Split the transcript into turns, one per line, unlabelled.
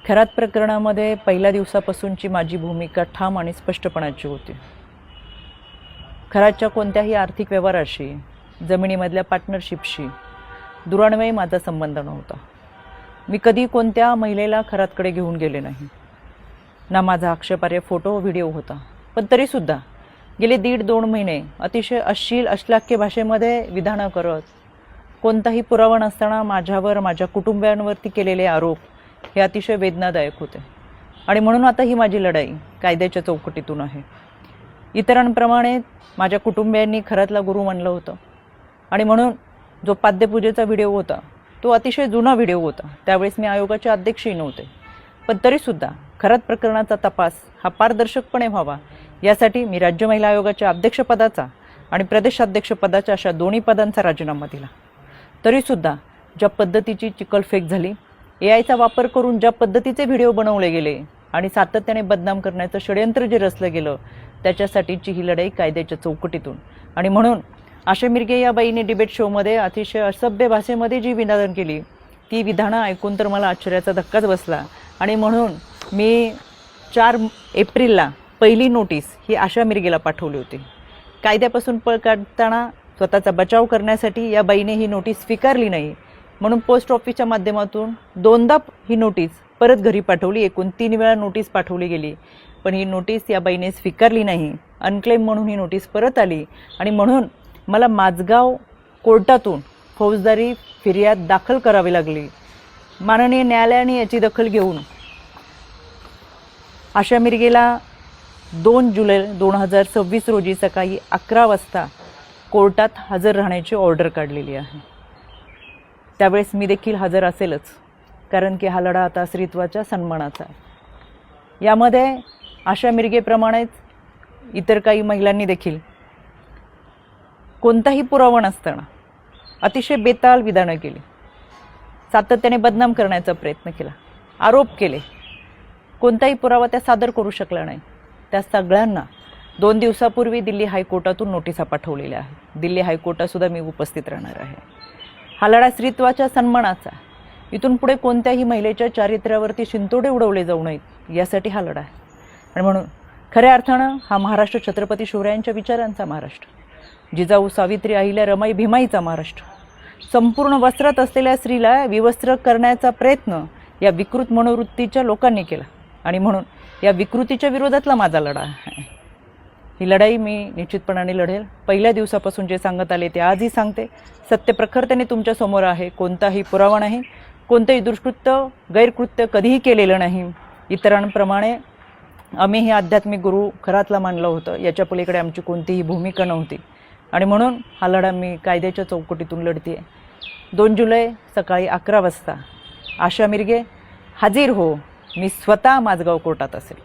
खरात प्रकरणामध्ये पहिल्या दिवसापासूनची माझी भूमिका ठाम आणि स्पष्टपणाची होती। खरातच्या कोणत्याही आर्थिक व्यवहाराशी, जमिनीमधल्या पार्टनरशिपशी दुरान्वये माझा संबंध नव्हता। मी कधी कोणत्या महिलेला खरातकडे घेऊन गेले नाही, ना माझा आक्षेपार्ह फोटो व्हिडिओ होता। पण तरीसुद्धा गेले 1.5-2 महिने अतिशय अश्लील अश्लाघ्य भाषेमध्ये विधानं करत, कोणताही पुरावा नसताना माझ्यावर माझ्या कुटुंबियांवरती केलेले आरोप हे अतिशय वेदनादायक होते। आणि म्हणून आता ही माझी लढाई कायद्याच्या चौकटीतून आहे। इतरांप्रमाणे माझ्या कुटुंबियांनी खरातला गुरु मानलं होतं आणि म्हणून जो पाद्यपूजेचा व्हिडिओ होता तो अतिशय जुना व्हिडिओ होता। त्यावेळेस मी आयोगाचे अध्यक्षही नव्हते, पण तरीसुद्धा खरात प्रकरणाचा तपास हा पारदर्शकपणे व्हावा यासाठी मी राज्य महिला आयोगाच्या अध्यक्षपदाचा आणि प्रदेशाध्यक्षपदाच्या अशा दोन्ही पदांचा राजीनामा दिला। तरीसुद्धा ज्या पद्धतीची चिखलफेक झाली, एआयचा वापर करून ज्या पद्धतीचे व्हिडिओ बनवले गेले आणि सातत्याने बदनाम करण्याचं षडयंत्र जे रचलं गेलं, त्याच्यासाठीची ही लढाई कायद्याच्या चौकटीतून। आणि म्हणून आशा मिरगे या बाईने डिबेट शोमध्ये अतिशय असभ्य भाषेमध्ये जी विधानं केली, ती विधानं ऐकून तर मला आश्चर्याचा धक्काच बसला। आणि म्हणून मी 4 एप्रिलला पहिली नोटीस ही आशा मिरगेला पाठवली होती। कायद्यापासून पळ काढताना स्वतःचा बचाव करण्यासाठी या बाईने ही नोटीस स्वीकारली नाही, म्हणून पोस्ट ऑफिसच्या माध्यमातून 2दा ही नोटीस परत घरी पाठवली। एकूण 3 वेळा नोटीस पाठवली गेली, पण ही नोटीस या बाईने स्वीकारली नाही। अनक्लेम म्हणून ही नोटीस परत आली आणि म्हणून मला माझगाव कोर्टातून फौजदारी फिर्याद दाखल करावी लागली। माननीय न्यायालयाने याची दखल घेऊन आशा मिरगेला 2 जुलै 2026 रोजी सकाळी 11 वाजता कोर्टात हजर राहण्याची ऑर्डर काढलेली आहे। त्यावेळेस मी देखील हजर असेलच, कारण की हा लढा आता स्त्रीत्वाच्या सन्मानाचा आहे। यामध्ये आशा मिरगेप्रमाणेच इतर काही महिलांनी देखील कोणताही पुरावा नसताना अतिशय बेताल विधानं केली, सातत्याने बदनाम करण्याचा प्रयत्न केला, आरोप केले। कोणताही पुरावा त्या सादर करू शकला नाही। त्या सगळ्यांना 2 दिवसापूर्वी दिल्ली हायकोर्टातून नोटिसा पाठवलेल्या आहेत। दिल्ली हायकोर्टातसुद्धा मी उपस्थित राहणार आहे। हा लढा स्त्रीत्वाच्या सन्मानाचा, इथून पुढे कोणत्याही महिलेच्या चारित्र्यावरती शिंतोडे उडवले जाऊ नयेत यासाठी हा लढा आहे। आणि म्हणून खऱ्या अर्थानं हा महाराष्ट्र छत्रपती शिवरायांच्या विचारांचा महाराष्ट्र, जिजाऊ सावित्री अहिल्या रमाई भीमाईचा महाराष्ट्र। संपूर्ण वस्त्रात असलेल्या स्त्रीला विवस्त्र करण्याचा प्रयत्न या विकृत मनोवृत्तीच्या लोकांनी केला आणि म्हणून या विकृतीच्या विरोधातला माझा लढा आहे। ही लढाई मी निश्चितपणाने लढेल। पहिल्या दिवसापासून जे सांगत आले ते आजही सांगते। सत्य प्रखरतेने तुमच्या समोर आहे। कोणताही पुरावा नाही, कोणतेही दुष्कृत्य गैरकृत्य कधीही केलेलं नाही। इतरांप्रमाणे आम्ही हे आध्यात्मिक गुरु खरातला मानलं होतं, याच्या पलीकडे आमची कोणतीही भूमिका नव्हती। आणि म्हणून हा लढा मी कायद्याच्या चौकटीतून लढते। 2 जुलै सकाळी 11 वाजता आशा मिरगे हाजीर हो, मी स्वतः माझगाव कोर्टात असेल।